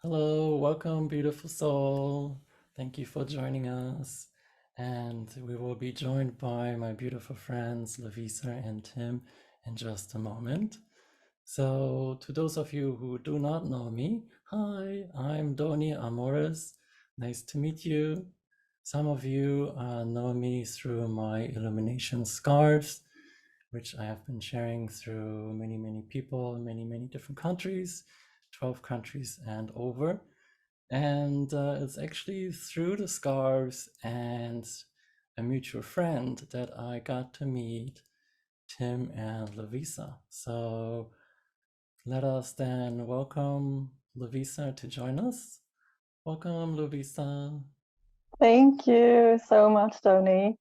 Hello, welcome, beautiful soul. Thank you for joining us. And we will be joined by my beautiful friends, Lovisa and Tim, in just a moment. So, to those of you who do not know me, hi, I'm Doni Amoris. Nice to meet you. Some of you know me through my illumination scarves, which I have been sharing through many people in many different countries, 12 countries and over. And it's actually through the scarves and a mutual friend that I got to meet Tim and Lovisa. So let us then welcome Lovisa to join us. Welcome, Lovisa. Thank you so much, Doni.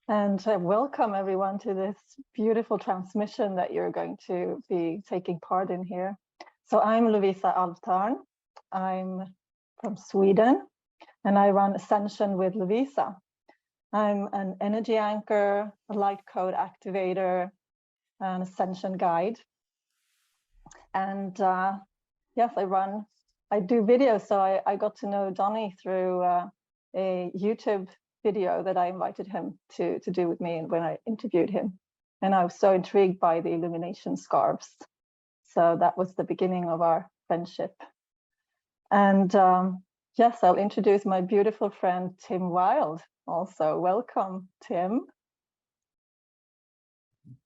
And welcome everyone to this beautiful transmission that you're going to be taking part in here. So I'm Lovisa Alvtörn. I'm from Sweden and I run Ascension with Lovisa. I'm an energy anchor, a light code activator, an ascension guide. And yes, I do videos. So I got to know Doni through a YouTube video that I invited him to do with me when I interviewed him. And I was so intrigued by the illumination scarves. So that was the beginning of our friendship. And yes, I'll introduce my beautiful friend, Tim Wild. Also, welcome, Tim.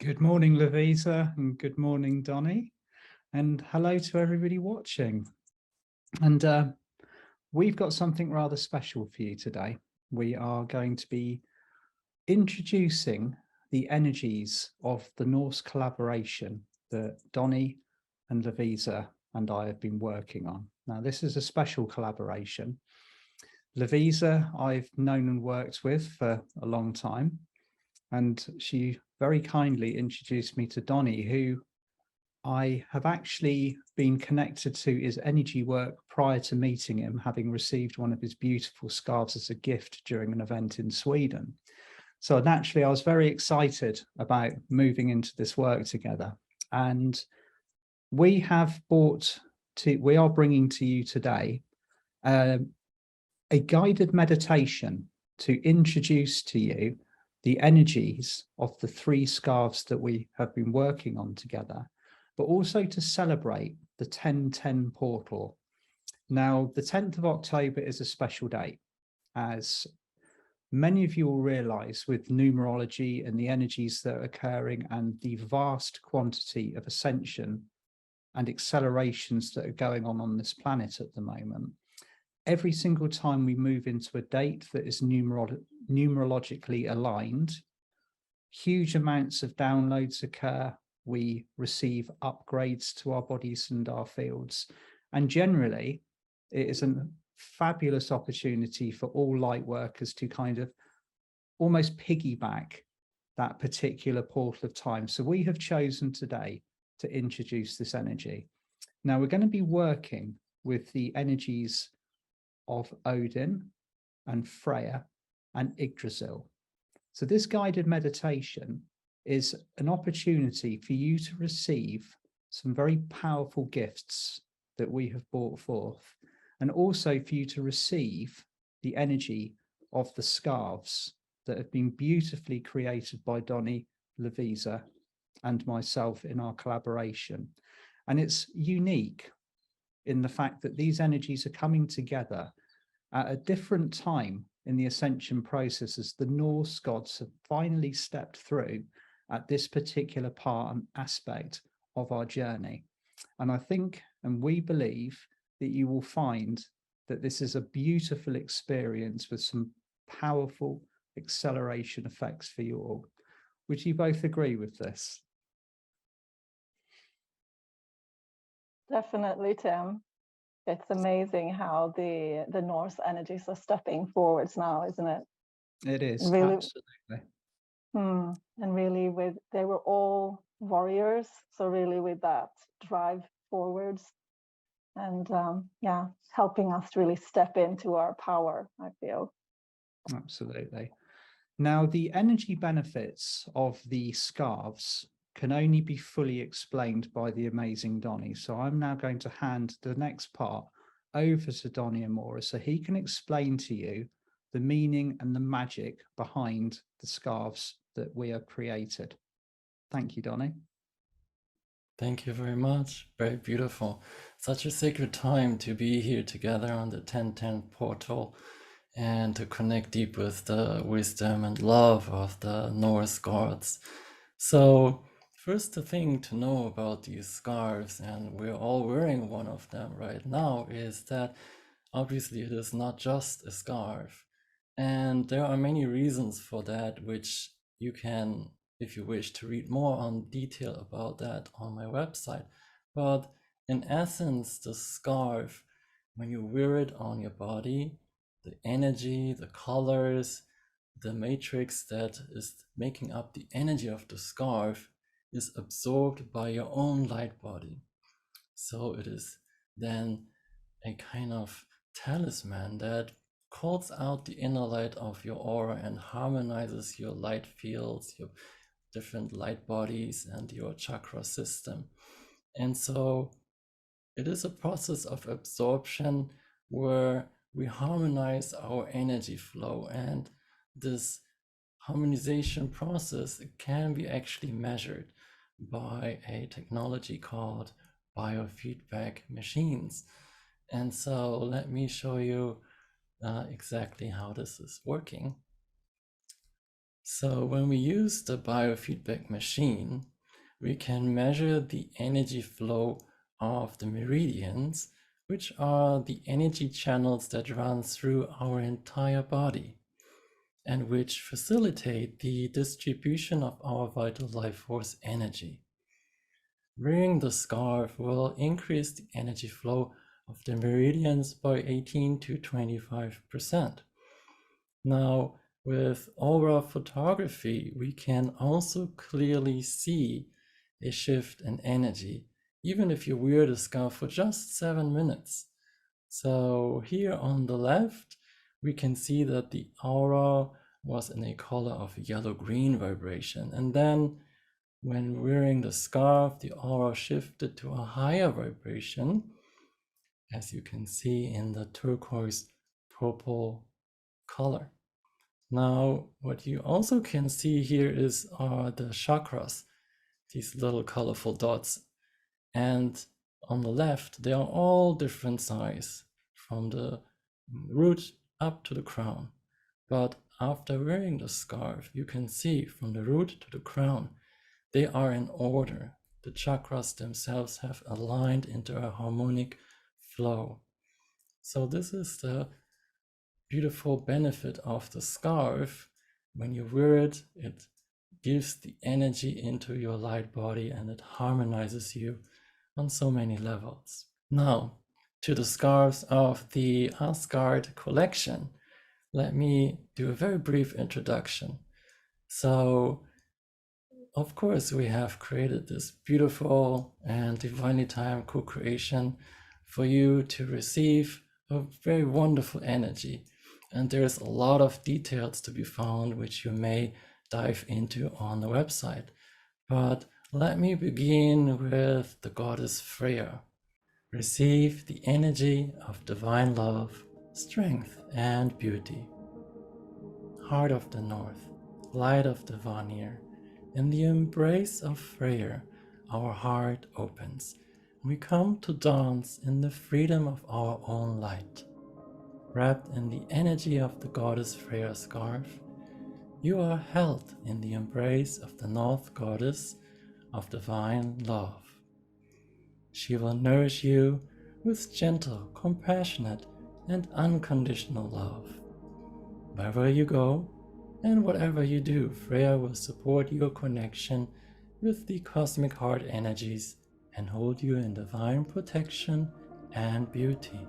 Good morning, Lovisa, and good morning, Doni. And hello to everybody watching. And we've got something rather special for you today. We are going to be introducing the energies of the Norse collaboration that Doni and Lovisa and I have been working on. Now, this is a special collaboration. Lovisa I've known and worked with for a long time, and she very kindly introduced me to Doni, who I have actually been connected to his energy work prior to meeting him, having received one of his beautiful scarves as a gift during an event in Sweden. So naturally, I was very excited about moving into this work together. And we are bringing to you today a guided meditation to introduce to you the energies of the 3 scarves that we have been working on together, but also to celebrate the 1010 portal. Now, the 10th of October is a special date, as many of you will realize with numerology and the energies that are occurring and the vast quantity of ascension and accelerations that are going on this planet at the moment. Every single time we move into a date that is numerologically aligned, huge amounts of downloads occur. We receive upgrades to our bodies and our fields. And generally, it is a fabulous opportunity for all light workers to kind of almost piggyback that particular portal of time. So we have chosen today to introduce this energy. Now, we're going to be working with the energies of Odin and Freya and Yggdrasil. So this guided meditation is an opportunity for you to receive some very powerful gifts that we have brought forth, and also for you to receive the energy of the scarves that have been beautifully created by Doni, Lovisa, and myself in our collaboration. And it's unique in the fact that these energies are coming together at a different time in the ascension process, as the Norse gods have finally stepped through at this particular part and aspect of our journey. And I think, and we believe, that you will find that this is a beautiful experience with some powerful acceleration effects for you all. Would you both agree with this? Definitely, Tim. It's amazing how the Norse energies are stepping forwards now, isn't it? It is, really, absolutely. And really, they were all warriors, so really with that drive forwards, and yeah, helping us to really step into our power, I feel. Absolutely. Now, the energy benefits of the scarves can only be fully explained by the amazing Doni. So I'm now going to hand the next part over to Doni Amoris so he can explain to you the meaning and the magic behind the scarves that we have created. Thank you, Doni. Thank you very much. Very beautiful. Such a sacred time to be here together on the 1010 portal and to connect deep with the wisdom and love of the Norse gods. So first, the thing to know about these scarves, and we're all wearing one of them right now, is that obviously it is not just a scarf. And there are many reasons for that, which you can, if you wish, to read more on detail about that on my website. But in essence, the scarf, when you wear it on your body, the energy, the colors, the matrix that is making up the energy of the scarf is absorbed by your own light body. So it is then a kind of talisman that calls out the inner light of your aura and harmonizes your light fields, your different light bodies, and your chakra system. And so it is a process of absorption where we harmonize our energy flow, and this harmonization process can be actually measured by a technology called biofeedback machines. And so let me show you exactly how this is working. So when we use the biofeedback machine, we can measure the energy flow of the meridians, which are the energy channels that run through our entire body and which facilitate the distribution of our vital life force energy. Wearing the scarf will increase the energy flow of the meridians by 18 to 25%. Now, with aura photography, we can also clearly see a shift in energy, even if you wear the scarf for just 7 minutes. So here on the left, we can see that the aura was in a color of yellow-green vibration. And then when wearing the scarf, the aura shifted to a higher vibration, as you can see in the turquoise purple color. Now, what you also can see here are the chakras, these little colorful dots. And on the left, they are all different size, from the root up to the crown. But after wearing the scarf, you can see from the root to the crown, they are in order. The chakras themselves have aligned into a harmonic flow. So this is the beautiful benefit of the scarf. When you wear it, it gives the energy into your light body and it harmonizes you on so many levels. Now, to the scarves of the Asgard Collection, let me do a very brief introduction. So, of course, we have created this beautiful and divinely timed co-creation for you to receive a very wonderful energy. And there's a lot of details to be found, which you may dive into on the website. But let me begin with the Goddess Freya. Receive the energy of divine love, strength, and beauty. Heart of the North, light of the Vanir. In the embrace of Freya, our heart opens. We come to dance in the freedom of our own light. Wrapped in the energy of the Goddess Freya scarf, you are held in the embrace of the North Goddess of divine love. She will nourish you with gentle, compassionate, and unconditional love. Wherever you go and whatever you do, Freya will support your connection with the cosmic heart energies and hold you in divine protection and beauty.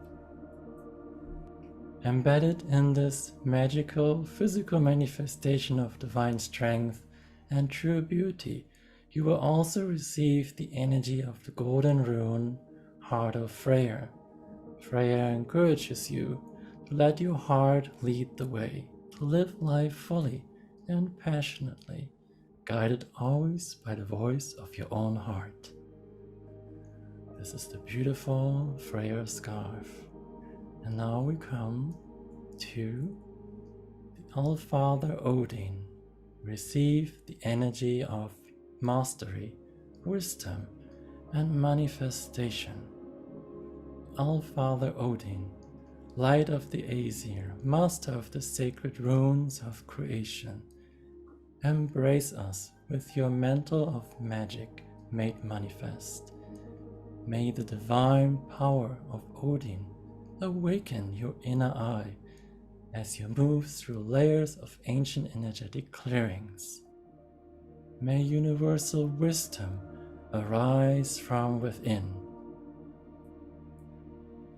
Embedded in this magical physical manifestation of divine strength and true beauty, you will also receive the energy of the golden rune, Heart of Freya. Freya encourages you to let your heart lead the way, to live life fully and passionately, guided always by the voice of your own heart. This is the beautiful Freya scarf. And now we come to the Allfather Odin. Receive the energy of mastery, wisdom, and manifestation. Allfather Odin, light of the Aesir, master of the sacred runes of creation, embrace us with your mantle of magic made manifest. May the divine power of Odin awaken your inner eye as you move through layers of ancient energetic clearings. May universal wisdom arise from within.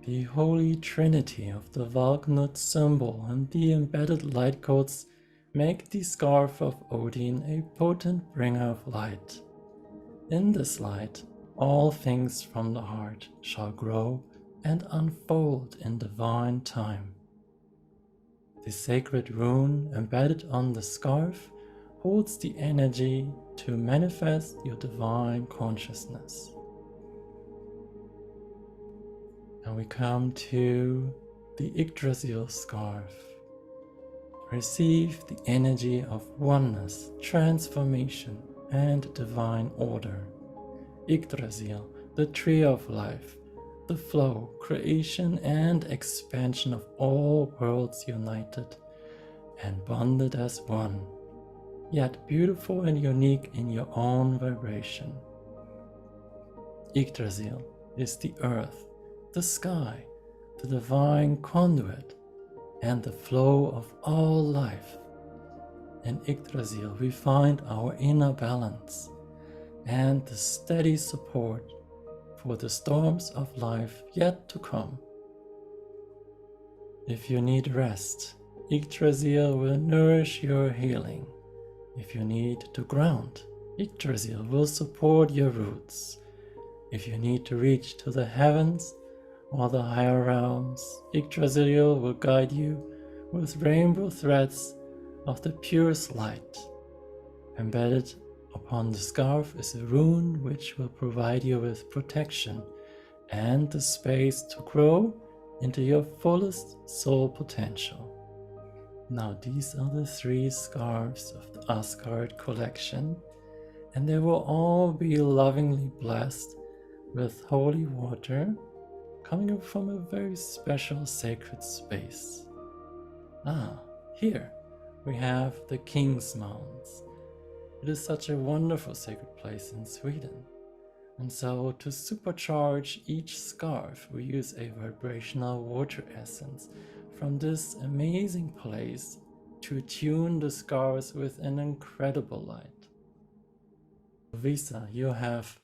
The Holy Trinity of the Valknut symbol and the embedded light codes make the scarf of Odin a potent bringer of light. In this light, all things from the heart shall grow and unfold in divine time. The sacred rune embedded on the scarf holds the energy to manifest your divine consciousness. And we come to the Yggdrasil scarf. Receive the energy of oneness, transformation, and divine order. Yggdrasil, the tree of life, the flow, creation, and expansion of all worlds united and bonded as one, yet beautiful and unique in your own vibration. Yggdrasil is the earth, the sky, the divine conduit, and the flow of all life. In Yggdrasil we find our inner balance and the steady support for the storms of life yet to come. If you need rest, Yggdrasil will nourish your healing. If you need to ground, Yggdrasil will support your roots. If you need to reach to the heavens or the higher realms, Yggdrasil will guide you with rainbow threads of the purest light. Embedded upon the scarf is a rune which will provide you with protection and the space to grow into your fullest soul potential. Now these are the 3 scarves of the Asgard Collection, and they will all be lovingly blessed with holy water coming from a very special sacred space. Here we have the King's Mounds. It is such a wonderful sacred place in Sweden. And so to supercharge each scarf, we use a vibrational water essence from this amazing place to attune the scarves with an incredible light. Lovisa, you have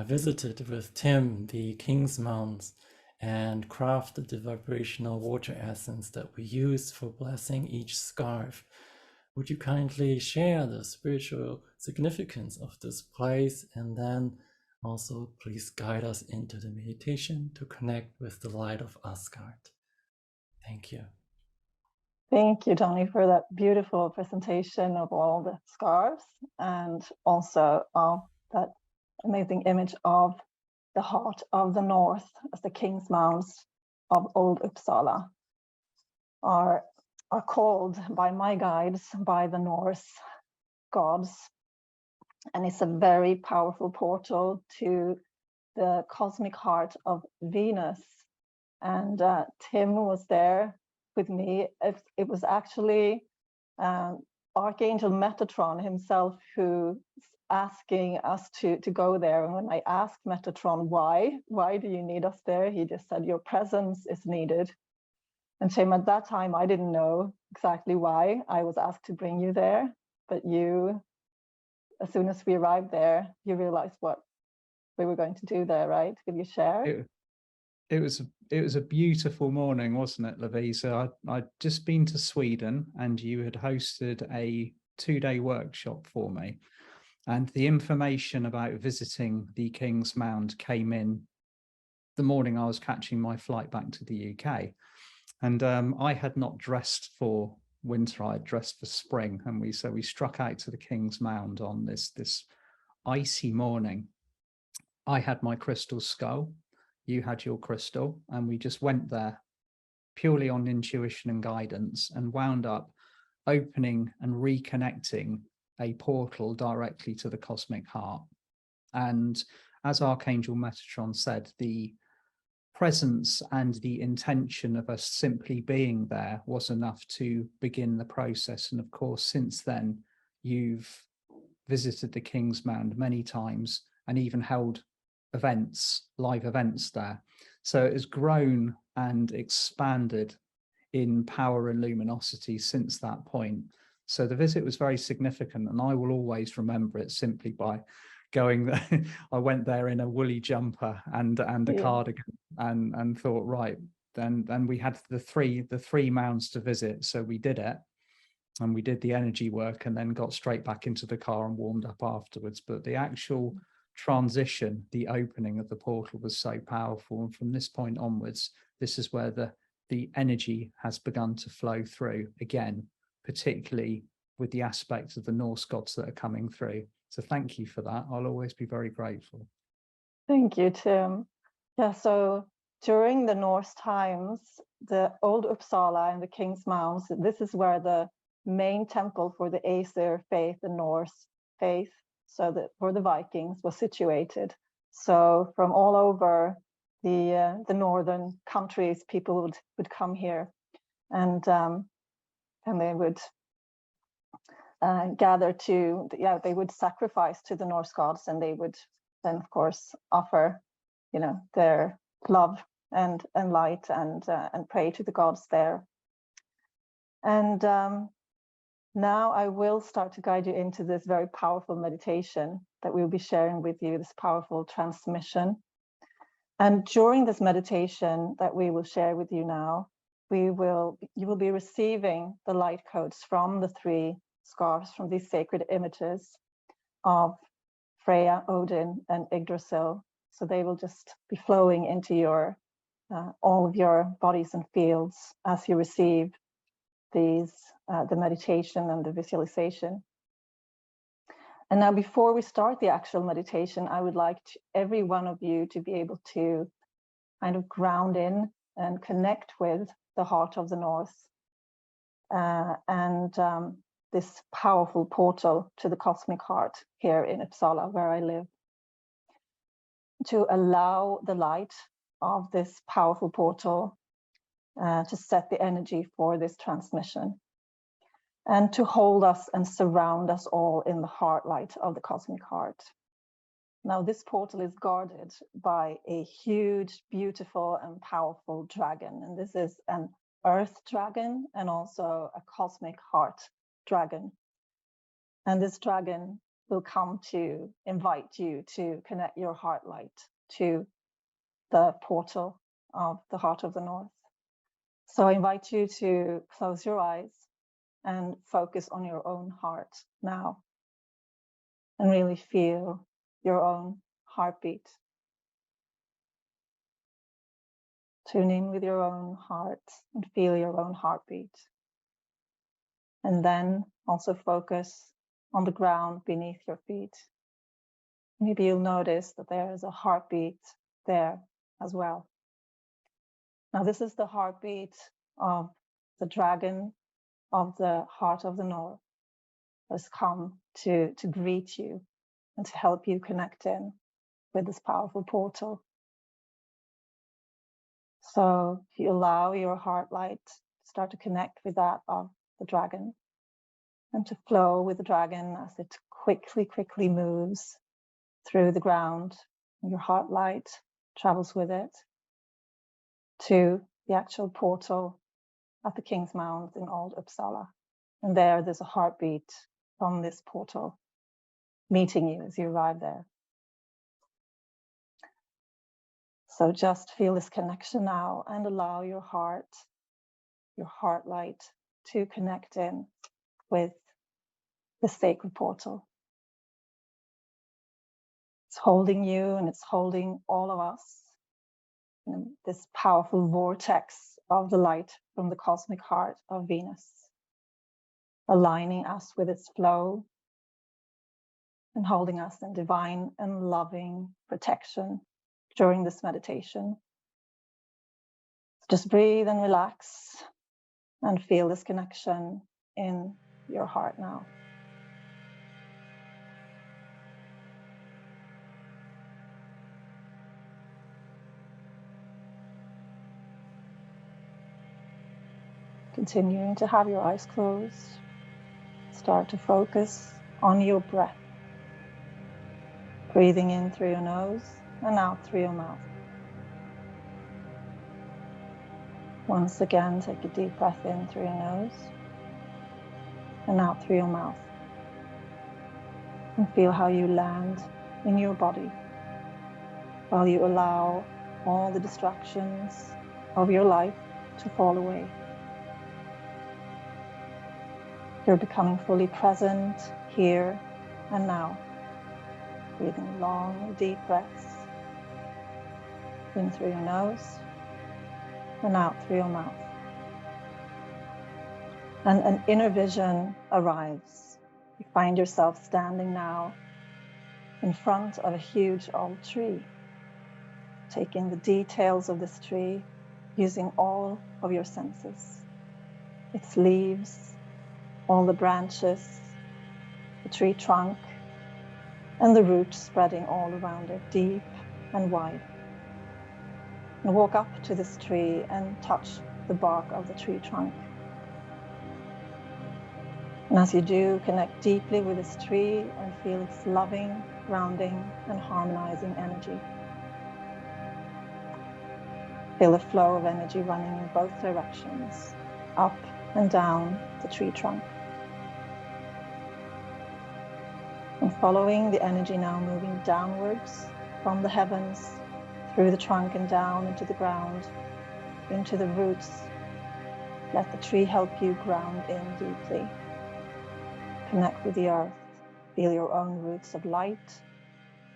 visited with Tim the King's Mounds and crafted the vibrational water essence that we use for blessing each scarf. Would you kindly share the spiritual significance of this place, and then also please guide us into the meditation to connect with the light of Asgard. Thank you. Thank you, Doni, for that beautiful presentation of all the scarves and also of that amazing image of the heart of the north as the King's Mounds of Old Uppsala are called by my guides by the Norse gods. And it's a very powerful portal to the cosmic heart of Venus. And Tim was there with me. It was actually Archangel Metatron himself who asking us to go there. And when I asked Metatron, why do you need us there? He just said, your presence is needed. And Tim, at that time, I didn't know exactly why I was asked to bring you there. But you, as soon as we arrived there, you realized what we were going to do there, right? Will you share? It was a beautiful morning, wasn't it, Lovisa? I'd just been to Sweden, and you had hosted a 2-day workshop for me. And the information about visiting the King's Mound came in the morning I was catching my flight back to the UK. And I had not dressed for winter, I had dressed for spring. And we struck out to the King's Mound on this icy morning. I had my crystal skull, you had your crystal, and we just went there purely on intuition and guidance, and wound up opening and reconnecting a portal directly to the cosmic heart. And as Archangel Metatron said, the presence and the intention of us simply being there was enough to begin the process. And of course, since then, you've visited the King's Mound many times and even held events, live events there. So it has grown and expanded in power and luminosity since that point. So the visit was very significant, and I will always remember it simply by going there. I went there in a woolly jumper and a cardigan, and thought, right, then we had the three mounds to visit. So we did it, and we did the energy work, and then got straight back into the car and warmed up afterwards. But the actual transition, the opening of the portal was so powerful. And from this point onwards, this is where the energy has begun to flow through again, particularly with the aspects of the Norse gods that are coming through. So thank you for that. I'll always be very grateful. Thank you, Tim. Yeah, so during the Norse times, the old Uppsala and the King's Mounds, this is where the main temple for the Aesir faith, the Norse faith, so that for the Vikings, was situated. So from all over the northern countries, people would come here, and they would gather to, they would sacrifice to the Norse gods, and they would then, of course, offer, their love and light and pray to the gods there. And now I will start to guide you into this very powerful meditation that we'll be sharing with you, this powerful transmission. And during this meditation that we will share with you now, you will be receiving the light codes from the 3 scarves, from these sacred images of Freya, Odin, and Yggdrasil. So they will just be flowing into your all of your bodies and fields as you receive these, the meditation and the visualization. And now, before we start the actual meditation, I would like every one of you to be able to kind of ground in and connect with the heart of the North, and this powerful portal to the cosmic heart here in Uppsala, where I live, to allow the light of this powerful portal to set the energy for this transmission, and to hold us and surround us all in the heart light of the cosmic heart. Now, this portal is guarded by a huge, beautiful, and powerful dragon. And this is an earth dragon and also a cosmic heart dragon. And this dragon will come to invite you to connect your heart light to the portal of the heart of the North. So I invite you to close your eyes and focus on your own heart now, and really feel your own heartbeat. Tune in with your own heart and feel your own heartbeat. And then also focus on the ground beneath your feet. Maybe you'll notice that there is a heartbeat there as well. Now, this is the heartbeat of the dragon of the heart of the North, has come to greet you and to help you connect in with this powerful portal. So if you allow your heart light to start to connect with that of the dragon, and to flow with the dragon as it quickly moves through the ground, and your heart light travels with it to the actual portal at the King's Mounds in Old Uppsala. And there's a heartbeat from this portal meeting you as you arrive there. So just feel this connection now, and allow your heart light to connect in with the sacred portal. It's holding you, and it's holding all of us in this powerful vortex of the light from the cosmic heart of Venus, aligning us with its flow and holding us in divine and loving protection during this meditation. Just breathe and relax and feel this connection in your heart now. Continuing to have your eyes closed, start to focus on your breath. Breathing in through your nose and out through your mouth. Once again, take a deep breath in through your nose and out through your mouth. And feel how you land in your body while you allow all the distractions of your life to fall away. You're becoming fully present here and now. Breathing long, deep breaths in through your nose and out through your mouth. And an inner vision arrives. You find yourself standing now in front of a huge old tree, taking the details of this tree, using all of your senses. Its leaves, all the branches, the tree trunk, and the roots spreading all around it, deep and wide. And walk up to this tree and touch the bark of the tree trunk. And as you do, connect deeply with this tree and feel its loving, grounding, and harmonizing energy. Feel the flow of energy running in both directions, up and down the tree trunk. And following the energy now moving downwards from the heavens, through the trunk and down into the ground, into the roots. Let the tree help you ground in deeply. Connect with the earth. Feel your own roots of light.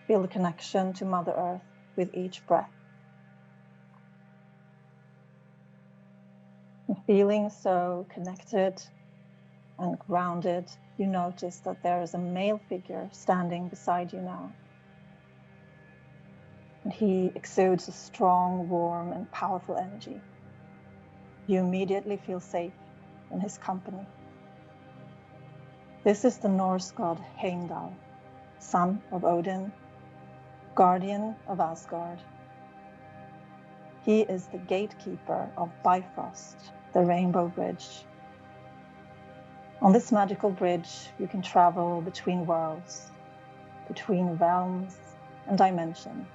Feel the connection to Mother Earth with each breath. And feeling so connected and grounded, you notice that there is a male figure standing beside you now. And he exudes a strong, warm, and powerful energy. You immediately feel safe in his company. This is the Norse god Heimdall, son of Odin, guardian of Asgard. He is the gatekeeper of Bifrost, the Rainbow Bridge. On this magical bridge, you can travel between worlds, between realms and dimensions.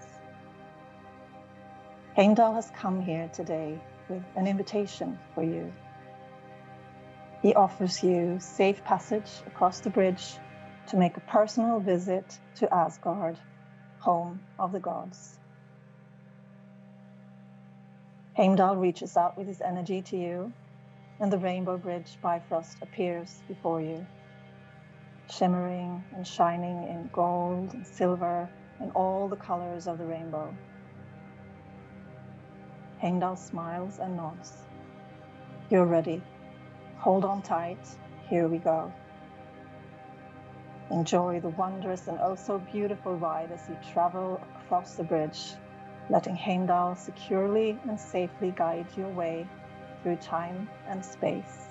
Heimdall has come here today with an invitation for you. He offers you safe passage across the bridge to make a personal visit to Asgard, home of the gods. Heimdall reaches out with his energy to you, and the Rainbow Bridge Bifrost appears before you, shimmering and shining in gold and silver and all the colors of the rainbow. Heimdall smiles and nods. You're ready. Hold on tight. Here we go. Enjoy the wondrous and oh so beautiful ride as you travel across the bridge, letting Heimdall securely and safely guide your way through time and space.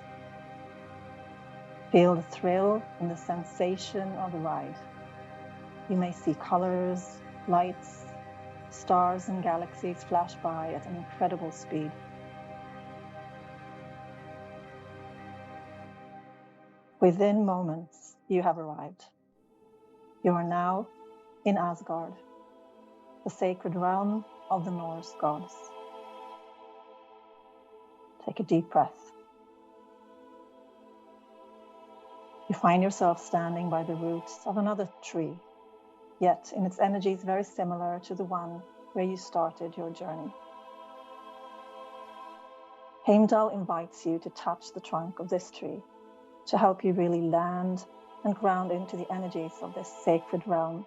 Feel the thrill and the sensation of the ride. You may see colors, lights, stars and galaxies flash by at an incredible speed. Within moments, you have arrived. You are now in Asgard, the sacred realm of the Norse gods. Take a deep breath. You find yourself standing by the roots of another tree, yet in its energies very similar to the one where you started your journey. Heimdall invites you to touch the trunk of this tree to help you really land and ground into the energies of this sacred realm.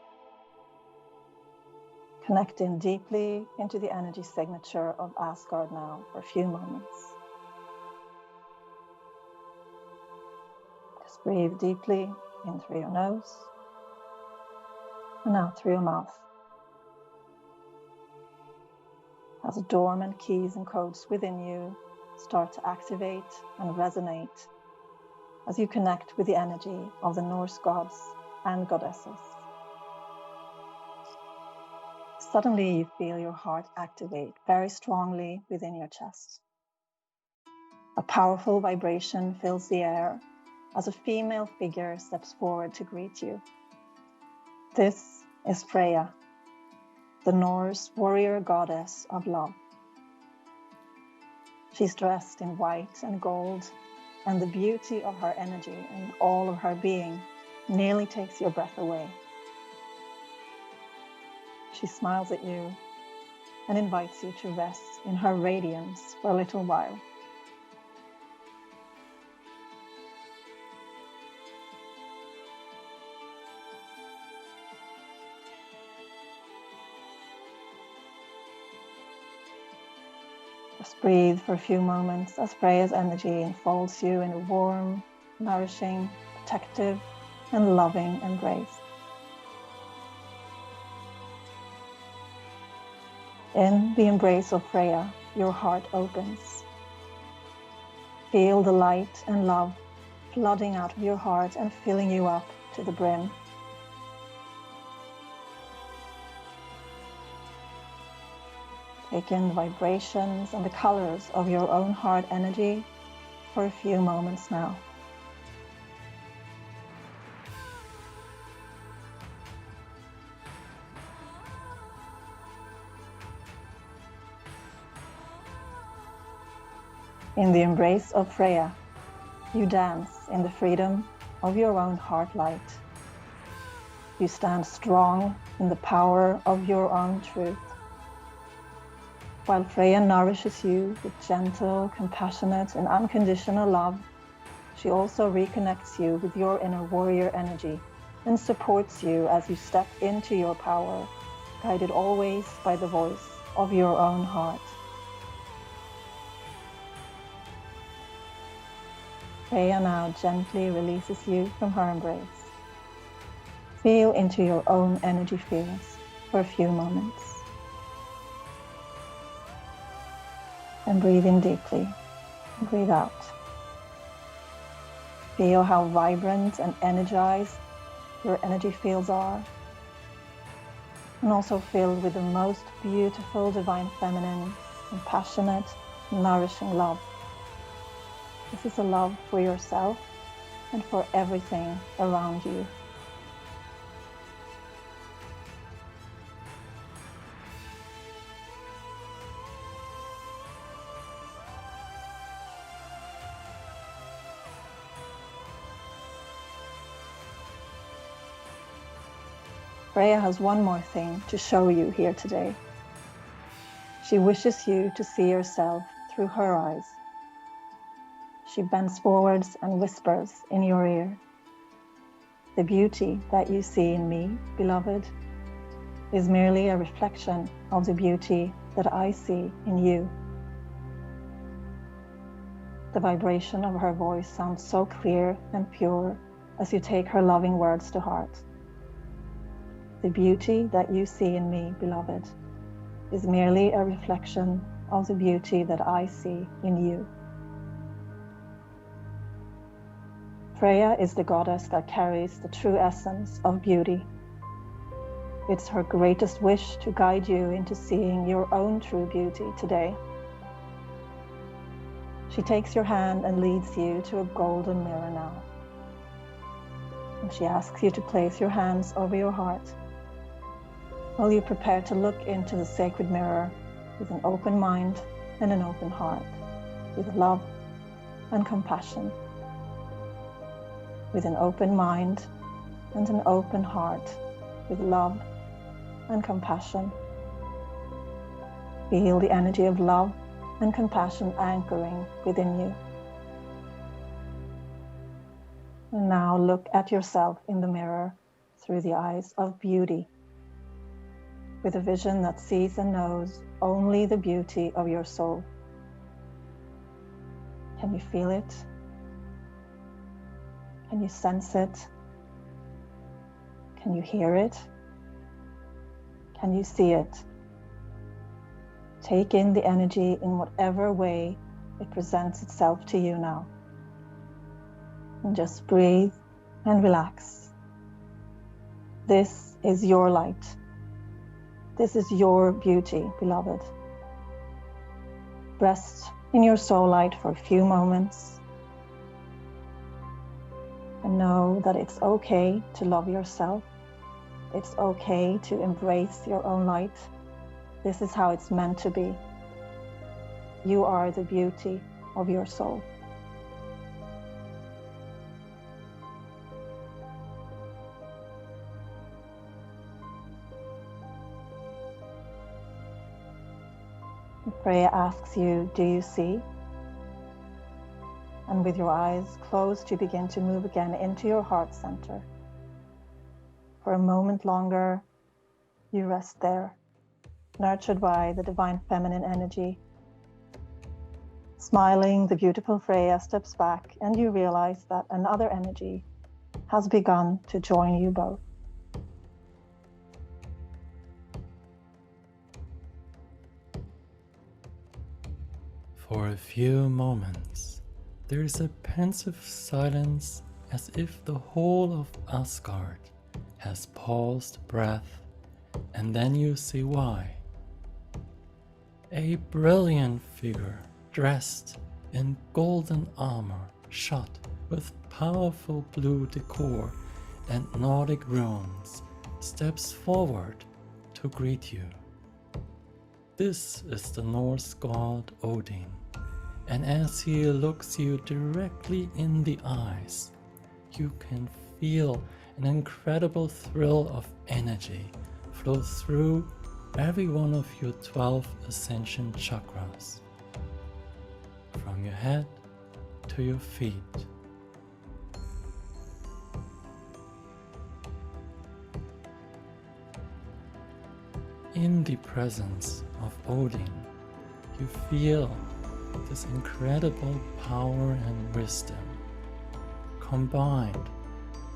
Connect in deeply into the energy signature of Asgard now for a few moments. Just breathe deeply in through your nose and out through your mouth. as dormant keys and codes within you start to activate and resonate as you connect with the energy of the Norse gods and goddesses. Suddenly you feel your heart activate very strongly within your chest. A powerful vibration fills the air as a female figure steps forward to greet you. This is Freya, the Norse warrior goddess of love. She's dressed in white and gold, and the beauty of her energy and all of her being nearly takes your breath away. She smiles at you and invites you to rest in her radiance for a little while. Just breathe for a few moments as Freya's energy enfolds you in a warm, nourishing, protective, and loving embrace. In the embrace of Freya, your heart opens. Feel the light and love flooding out of your heart and filling you up to the brim. Take in the vibrations and the colors of your own heart energy for a few moments now. In the embrace of Freya, you dance in the freedom of your own heart light. You stand strong in the power of your own truth. While Freya nourishes you with gentle, compassionate, and unconditional love, she also reconnects you with your inner warrior energy and supports you as you step into your power, guided always by the voice of your own heart. Freya now gently releases you from her embrace. Feel into your own energy fields for a few moments. And breathe in deeply, and breathe out. Feel how vibrant and energized your energy fields are, and also filled with the most beautiful divine feminine, compassionate, nourishing love. This is a love for yourself and for everything around you. Freya has one more thing to show you here today. She wishes you to see yourself through her eyes. She bends forwards and whispers in your ear, "The beauty that you see in me, beloved, is merely a reflection of the beauty that I see in you." The vibration of her voice sounds so clear and pure as you take her loving words to heart. "The beauty that you see in me, beloved, is merely a reflection of the beauty that I see in you." Freya is the goddess that carries the true essence of beauty. It's her greatest wish to guide you into seeing your own true beauty today. She takes your hand and leads you to a golden mirror now. And she asks you to place your hands over your heart while you prepare to look into the sacred mirror with an open mind and an open heart, with love and compassion. With an open mind and an open heart, with love and compassion. Feel the energy of love and compassion anchoring within you. And now look at yourself in the mirror through the eyes of beauty, with a vision that sees and knows only the beauty of your soul. Can you feel it? Can you sense it? Can you hear it? Can you see it? Take in the energy in whatever way it presents itself to you now. And just breathe and relax. This is your light. This is your beauty, beloved. Rest in your soul light for a few moments. And know that it's okay to love yourself. It's okay to embrace your own light. This is how it's meant to be. You are the beauty of your soul. Freya asks you, do you see? And with your eyes closed, you begin to move again into your heart center. For a moment longer, you rest there, nurtured by the divine feminine energy. Smiling, the beautiful Freya steps back, and you realize that another energy has begun to join you both. For a few moments, there is a pensive silence, as if the whole of Asgard has paused breath, and then you see why. A brilliant figure dressed in golden armor, shot with powerful blue decor and Nordic runes, steps forward to greet you. This is the Norse god Odin, and as he looks you directly in the eyes, you can feel an incredible thrill of energy flow through every one of your 12 Ascension chakras, from your head to your feet. In the presence of Odin, you feel this incredible power and wisdom, combined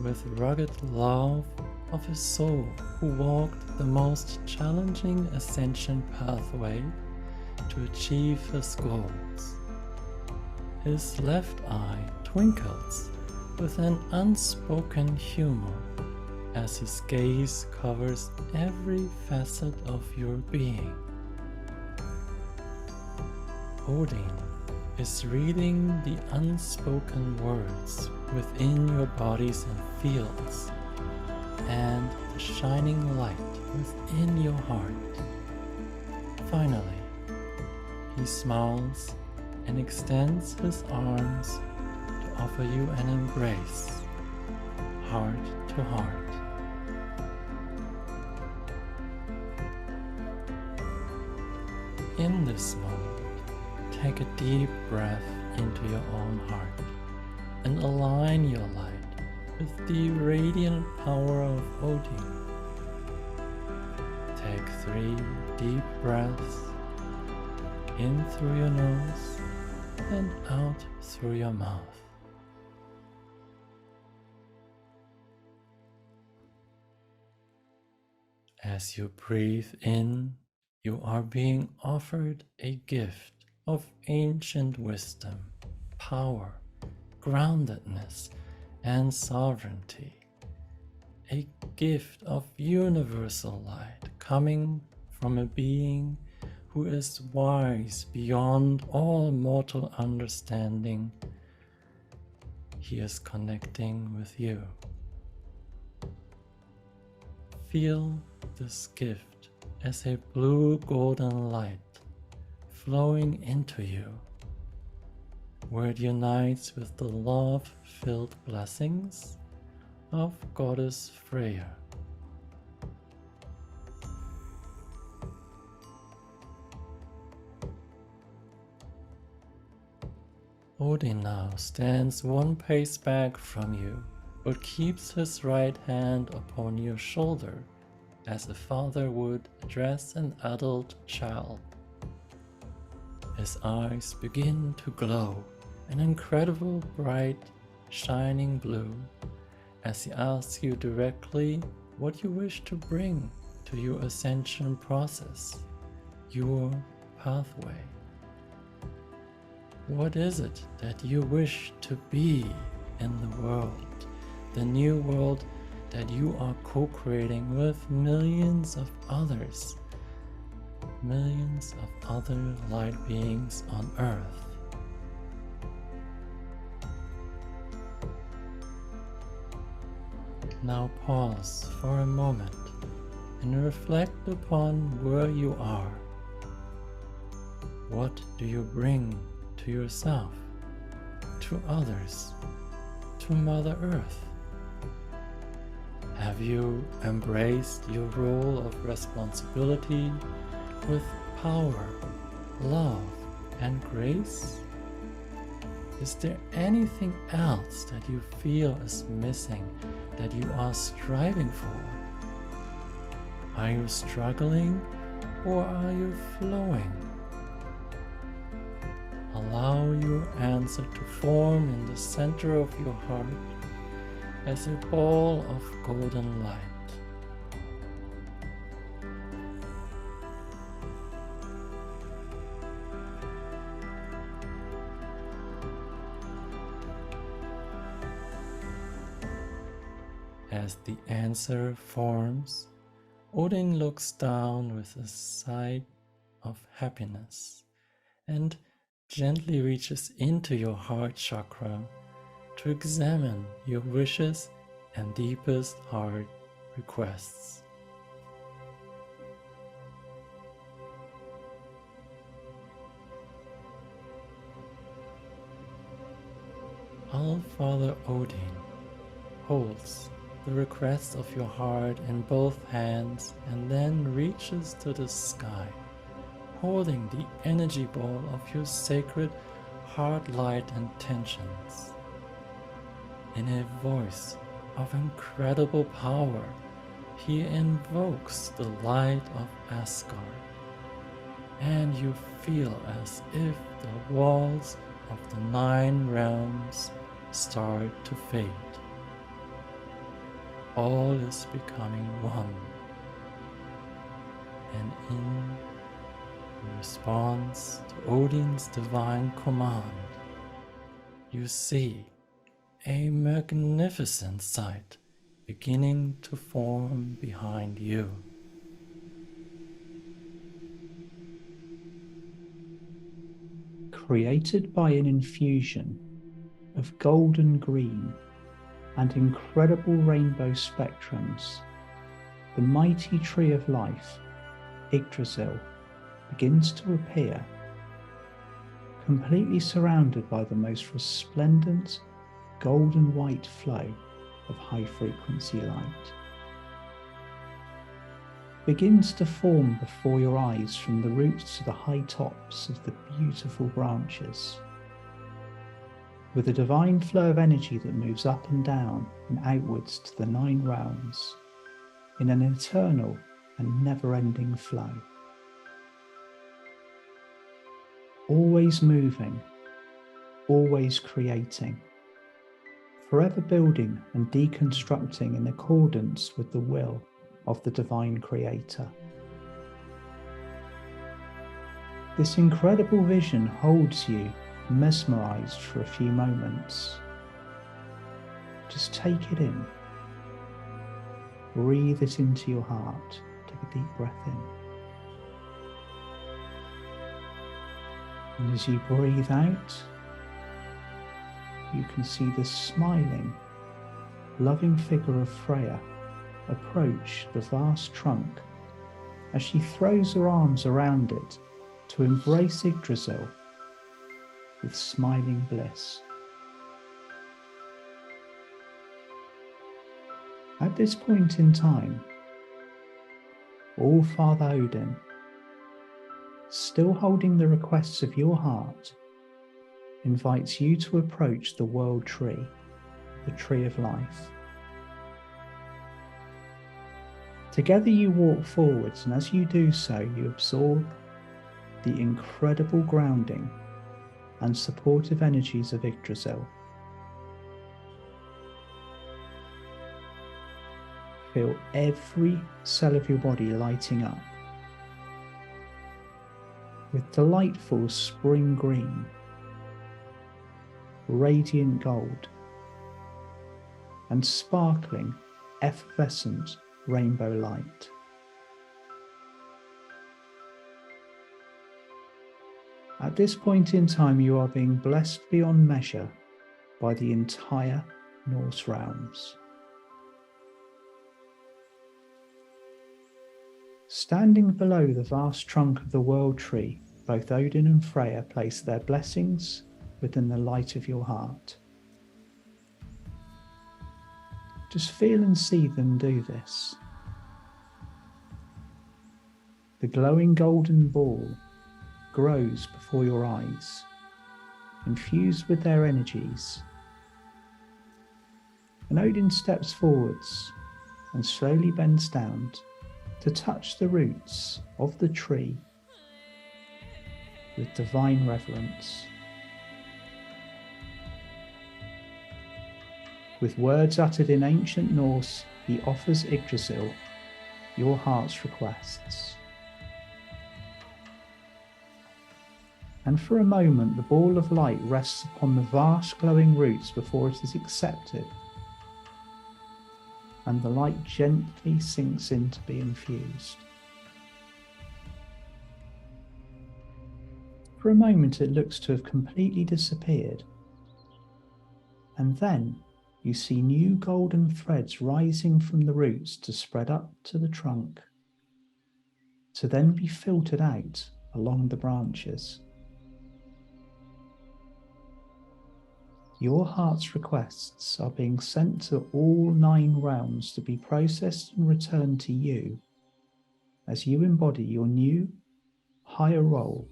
with rugged love of a soul who walked the most challenging ascension pathway to achieve his goals. His left eye twinkles with an unspoken humor as his gaze covers every facet of your being. Odin is reading the unspoken words within your bodies and fields, and the shining light within your heart. Finally, he smiles and extends his arms to offer you an embrace, heart to heart. In this moment, take a deep breath into your own heart and align your light with the radiant power of Odin. Take 3 deep breaths, in through your nose and out through your mouth. As you breathe in, you are being offered a gift of ancient wisdom, power, groundedness, and sovereignty. A gift of universal light coming from a being who is wise beyond all mortal understanding. He is connecting with you. Feel this gift as a blue golden light flowing into you, where it unites with the love-filled blessings of Goddess Freya. Odin now stands 1 pace back from you, but keeps his right hand upon your shoulder, as a father would address an adult child. His eyes begin to glow, an incredible bright, shining blue, as he asks you directly what you wish to bring to your ascension process, your pathway. What is it that you wish to be in the world, the new world that you are co-creating with millions of others, millions of other light beings on Earth? Now pause for a moment and reflect upon where you are. What do you bring to yourself, to others, to Mother Earth? Have you embraced your role of responsibility with power, love, and grace? Is there anything else that you feel is missing, that you are striving for? Are you struggling or are you flowing? Allow your answer to form in the center of your heart as a ball of golden light. As the answer forms, Odin looks down with a sigh of happiness and gently reaches into your heart chakra to examine your wishes and deepest heart requests. Allfather Odin holds the request of your heart in both hands and then reaches to the sky, holding the energy ball of your sacred heart light intentions. In a voice of incredible power, he invokes the light of Asgard, and you feel as if the walls of the 9 realms start to fade. All is becoming one, and in response to Odin's divine command, you see a magnificent sight beginning to form behind you. Created by an infusion of golden green and incredible rainbow spectrums, the mighty tree of life, Yggdrasil, begins to appear, completely surrounded by the most resplendent golden white flow of high frequency light. Begins to form before your eyes from the roots to the high tops of the beautiful branches, with a divine flow of energy that moves up and down and outwards to the 9 realms in an eternal and never-ending flow. Always moving, always creating, forever building and deconstructing in accordance with the will of the divine creator. This incredible vision holds you mesmerized for a few moments. Just take it in. Breathe it into your heart. Take a deep breath in. And as you breathe out, you can see the smiling, loving figure of Freya approach the vast trunk as she throws her arms around it to embrace Yggdrasil with smiling bliss. At this point in time, Allfather Odin, still holding the requests of your heart, invites you to approach the world tree, the tree of life. Together you walk forwards, and as you do so, you absorb the incredible grounding and supportive energies of Yggdrasil. Feel every cell of your body lighting up, with delightful spring green, radiant gold, and sparkling, effervescent rainbow light. At this point in time, you are being blessed beyond measure by the entire Norse realms. Standing below the vast trunk of the world tree, both Odin and Freya place their blessings within the light of your heart. Just feel and see them do this. The glowing golden ball grows before your eyes, infused with their energies. And Odin steps forwards and slowly bends down to touch the roots of the tree with divine reverence. With words uttered in ancient Norse, he offers Yggdrasil your heart's requests. And for a moment, the ball of light rests upon the vast glowing roots before it is accepted, and the light gently sinks in to be infused. For a moment, it looks to have completely disappeared, and then you see new golden threads rising from the roots to spread up to the trunk, to then be filtered out along the branches. Your heart's requests are being sent to all 9 realms to be processed and returned to you as you embody your new, higher role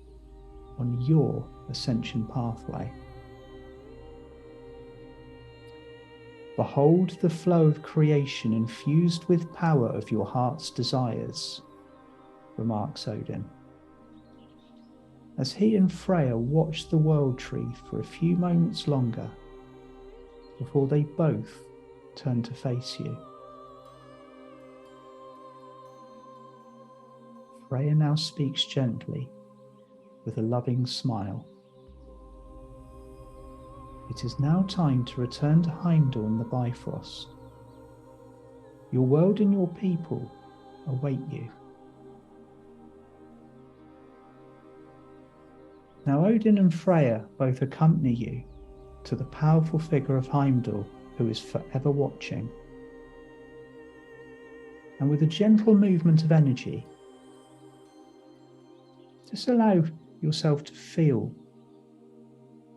on your ascension pathway. Behold the flow of creation infused with power of your heart's desires, remarks Odin, as he and Freya watch the world tree for a few moments longer before they both turn to face you. Freya now speaks gently with a loving smile. It is now time to return to Heimdall and the Bifrost. Your world and your people await you. Now Odin and Freya both accompany you to the powerful figure of Heimdall, who is forever watching. And with a gentle movement of energy, just allow yourself to feel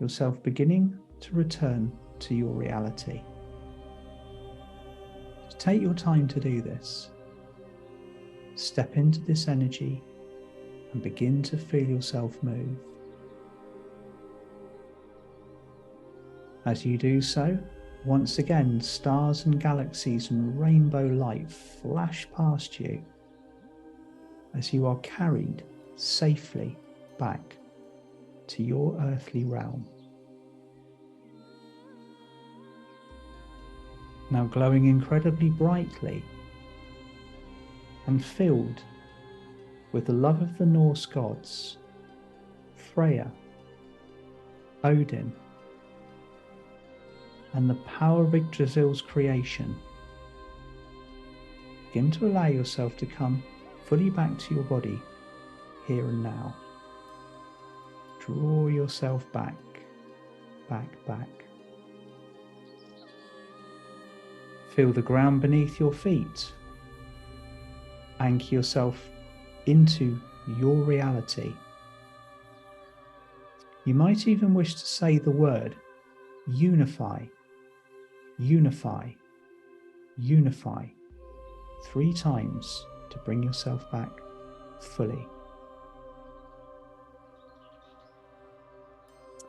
yourself beginning to return to your reality. Just take your time to do this. Step into this energy and begin to feel yourself move. As you do so, once again, stars and galaxies and rainbow light flash past you as you are carried safely back to your earthly realm. Now glowing incredibly brightly and filled with the love of the Norse gods, Freya, Odin, and the power of Yggdrasil's creation, begin to allow yourself to come fully back to your body here and now. Draw yourself back, back, back. Feel the ground beneath your feet. Anchor yourself into your reality. You might even wish to say the word unify, unify, unify 3 times to bring yourself back fully.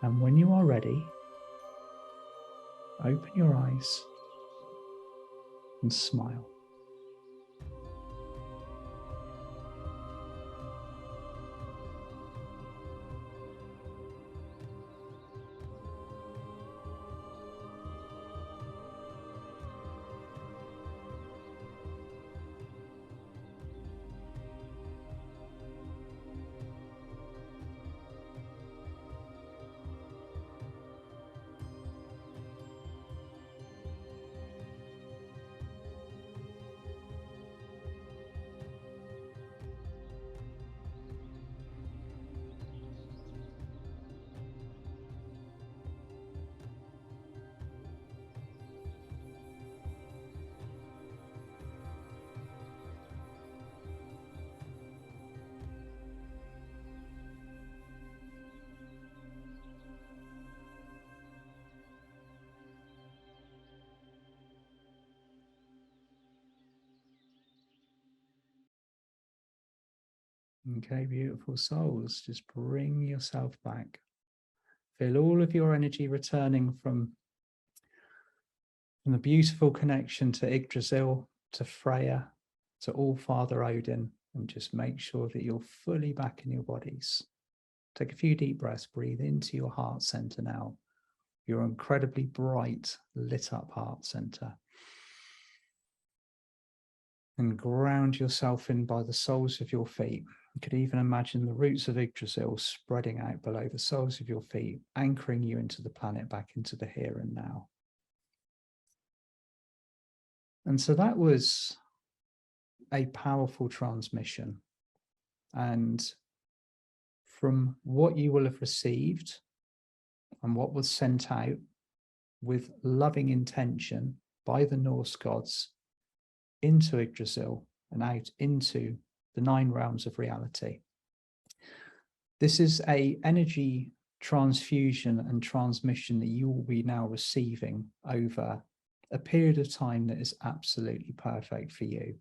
And when you are ready, open your eyes and smile. Okay, beautiful souls, just bring yourself back. Feel all of your energy returning from the beautiful connection to Yggdrasil, to Freya, to Allfather Odin, and just make sure that you're fully back in your bodies. Take a few deep breaths, breathe into your heart center now, your incredibly bright, lit up heart center. And ground yourself in by the soles of your feet. You could even imagine the roots of Yggdrasil spreading out below the soles of your feet, anchoring you into the planet, back into the here and now. And so that was a powerful transmission. And from what you will have received and what was sent out with loving intention by the Norse gods into Yggdrasil and out into the 9 realms of reality. This is an energy transfusion and transmission that you will be now receiving over a period of time that is absolutely perfect for you.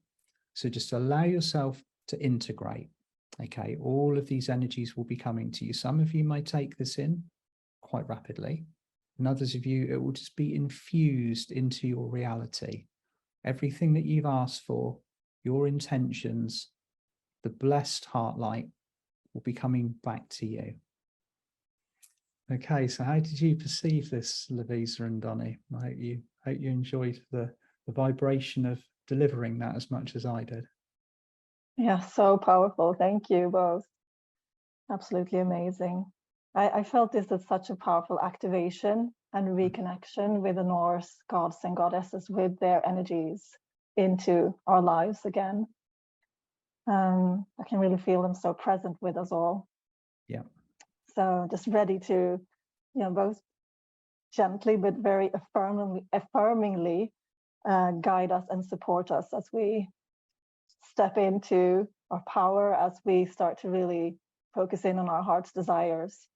So just allow yourself to integrate. Okay, all of these energies will be coming to you. Some of you may take this in quite rapidly, and others of you, it will just be infused into your reality. Everything that you've asked for, your intentions, the blessed heart light will be coming back to you. Okay, so how did you perceive this, Lovisa and Doni? I hope you enjoyed the vibration of delivering that as much as I did. Yeah, so powerful. Thank you both. Absolutely amazing. I felt this as such a powerful activation and reconnection with the Norse gods and goddesses, with their energies into our lives again. I can really feel them so present with us all. Yeah. So just ready to, both gently but very affirmingly guide us and support us as we step into our power, as we start to really focus in on our heart's desires,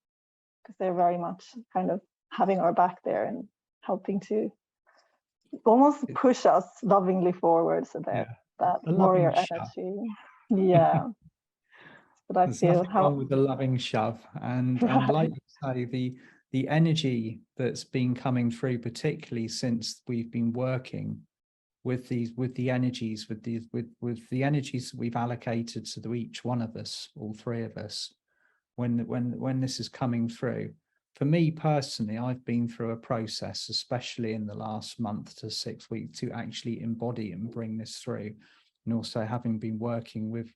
because they're very much kind of having our back there and helping to almost push us lovingly forward. So that warrior energy. Yeah. But I There's feel nothing wrong with the loving shove, and right. and like you say, the energy that's been coming through, particularly since we've been working with the energies that we've allocated to each one of us, all 3 of us, when this is coming through. For me personally, I've been through a process, especially in the last month to 6 weeks, to actually embody and bring this through. And also having been working with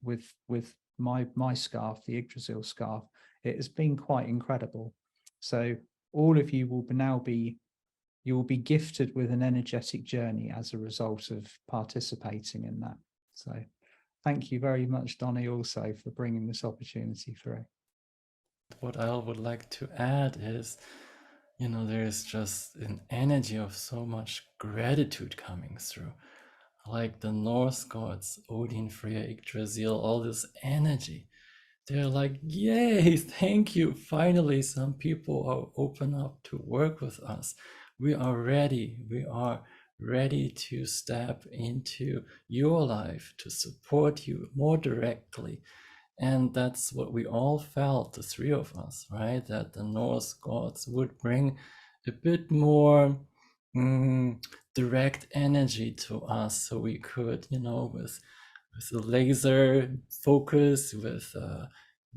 my scarf, the Yggdrasil scarf, it has been quite incredible. So all of you will now be, you will be gifted with an energetic journey as a result of participating in that. So thank you very much, Doni, also for bringing this opportunity through. What I would like to add is, there's just an energy of so much gratitude coming through. Like the Norse gods, Odin, Freya, Yggdrasil, all this energy. They're like, yay, thank you. Finally, some people are open up to work with us. We are ready. We are ready to step into your life, to support you more directly. And that's what we all felt, the 3 of us, right? That the Norse gods would bring a bit more direct energy to us, so we could, with a laser focus, with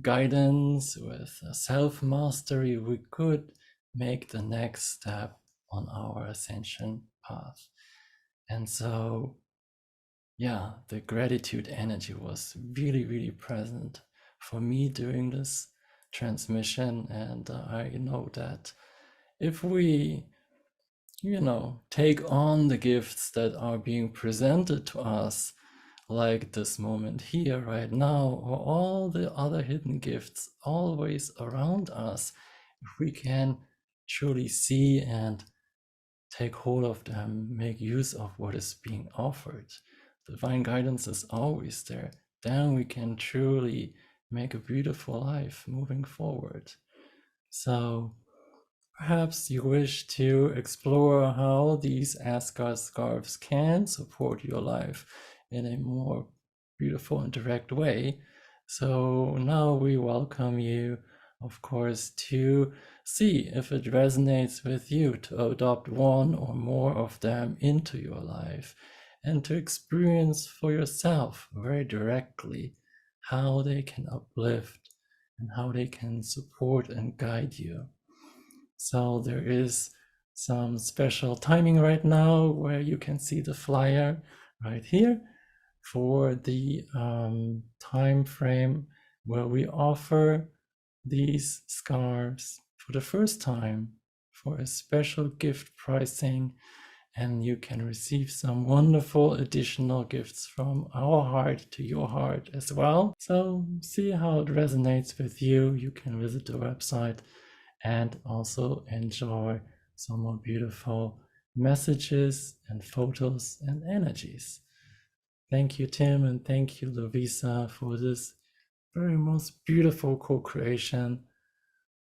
guidance, with self-mastery, we could make the next step on our ascension path. And so, yeah, the gratitude energy was really, really present for me during this transmission. And I know that if we, take on the gifts that are being presented to us, like this moment here right now, or all the other hidden gifts always around us, if we can truly see and take hold of them, make use of what is being offered, divine guidance is always there, then we can truly make a beautiful life moving forward. So perhaps you wish to explore how these Asgard scarves can support your life in a more beautiful and direct way, So now we welcome you, of course, to see if it resonates with you, to adopt one or more of them into your life and to experience for yourself very directly how they can uplift and how they can support and guide you. So there is some special timing right now where you can see the flyer right here for the time frame where we offer these scarves for the first time for a special gift pricing, and you can receive some wonderful additional gifts from our heart to your heart as well. So see how it resonates with you. You can visit the website and also enjoy some more beautiful messages and photos and energies. Thank you, Tim, and thank you, Lovisa, for this very most beautiful co-creation.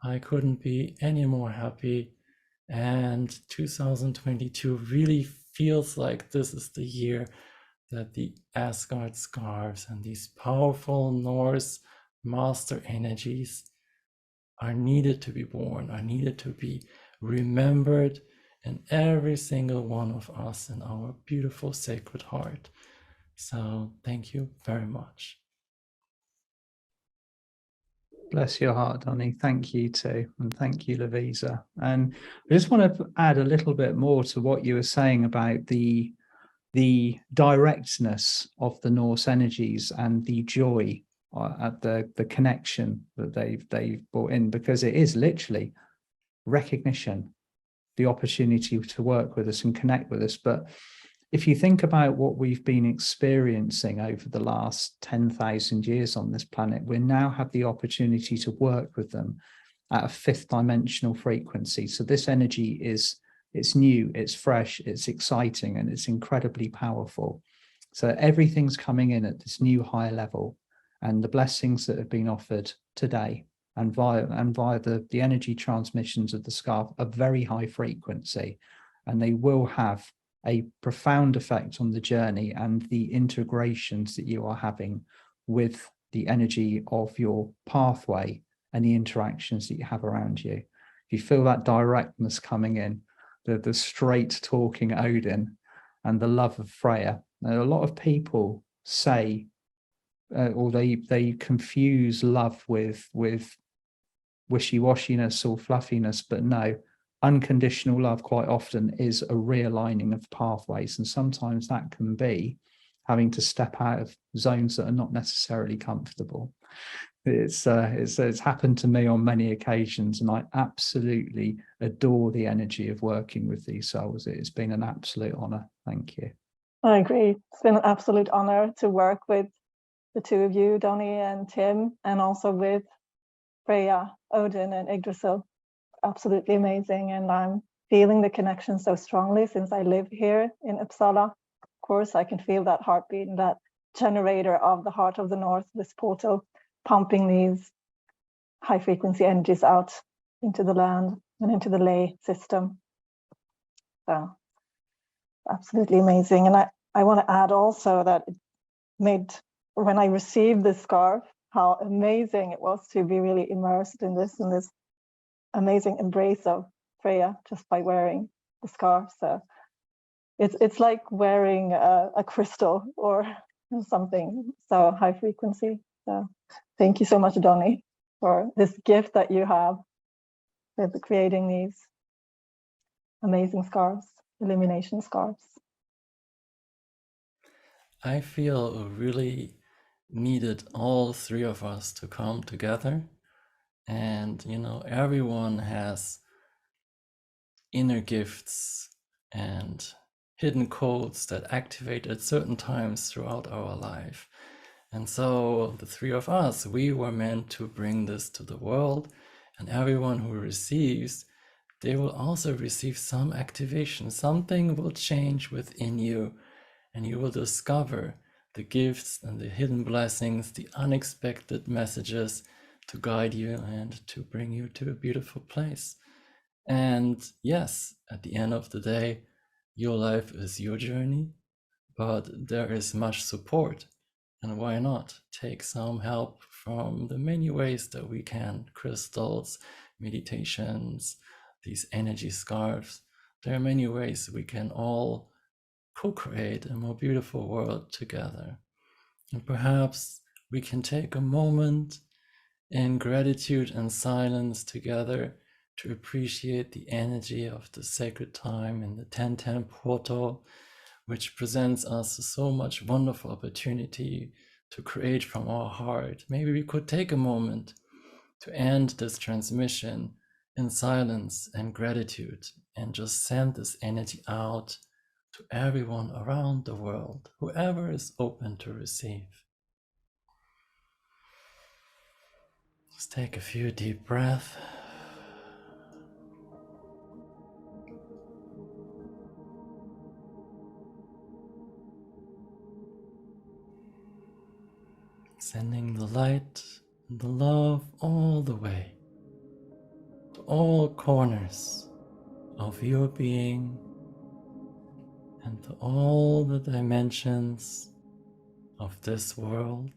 I couldn't be any more happy, and 2022 really feels like this is the year that the Asgard scarves and these powerful Norse Master energies are needed to be born, are needed to be remembered in every single one of us in our beautiful sacred heart. So thank you very much. Bless your heart, Doni. Thank you too. And thank you, Lovisa. And I just want to add a little bit more to what you were saying about the directness of the Norse energies and the joy at the connection that they've brought in, because it is literally recognition, the opportunity to work with us and connect with us. But if you think about what we've been experiencing over the last 10,000 years on this planet, we now have the opportunity to work with them at a fifth dimensional frequency. So this energy it's new, it's fresh, it's exciting, and it's incredibly powerful. So everything's coming in at this new higher level, and the blessings that have been offered today and via the energy transmissions of the scarf are very high frequency, and they will have a profound effect on the journey and the integrations that you are having with the energy of your pathway and the interactions that you have around you. If you feel that directness coming in, the straight talking Odin and the love of Freya. Now, a lot of people say, or they confuse love with wishy-washiness or fluffiness, but no, unconditional love quite often is a realigning of pathways, and sometimes that can be having to step out of zones that are not necessarily comfortable. It's happened to me on many occasions, and I absolutely adore the energy of working with these souls. It's been an absolute honor. Thank you. I agree. It's been an absolute honor to work with the two of you, Doni and Tim, and also with Freya, Odin, and Yggdrasil. Absolutely amazing, and I'm feeling the connection so strongly since I live here in Uppsala. Of course, I can feel that heartbeat and that generator of the heart of the North, this portal, pumping these high frequency energies out into the land and into the ley system. So absolutely amazing. And I want to add also that it made, when I received this scarf, how amazing it was to be really immersed in this amazing embrace of Freya just by wearing the scarf. So it's like wearing a crystal or something so high frequency. So thank you so much, Doni, for this gift that you have with creating these amazing scarves, illumination scarves. I feel really needed all three of us to come together, and everyone has inner gifts and hidden codes that activate at certain times throughout our life. And so the three of us, we were meant to bring this to the world, and everyone who receives, they will also receive some activation. Something will change within you, and you will discover the gifts and the hidden blessings, the unexpected messages to guide you and to bring you to a beautiful place. And yes, at the end of the day, your life is your journey, but there is much support And why not take some help from the many ways that we can: crystals, meditations, these energy scarves. There are many ways we can all co-create a more beautiful world together. And perhaps we can take a moment in gratitude and silence together to appreciate the energy of the sacred time in the 1010 portal, which presents us so much wonderful opportunity to create from our heart. Maybe we could take a moment to end this transmission in silence and gratitude and just send this energy out to everyone around the world, whoever is open to receive. Just take a few deep breaths. Sending the light and the love all the way to all corners of your being and to all the dimensions of this world.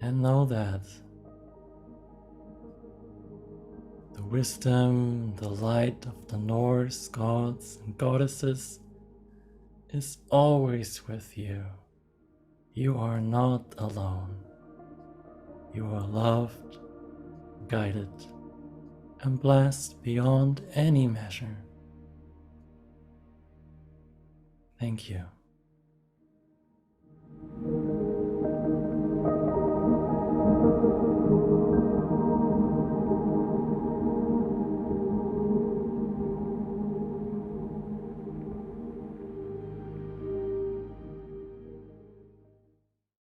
And know that the wisdom, the light of the Norse gods and goddesses is always with you. You are not alone. You are loved, guided, and blessed beyond any measure. Thank you.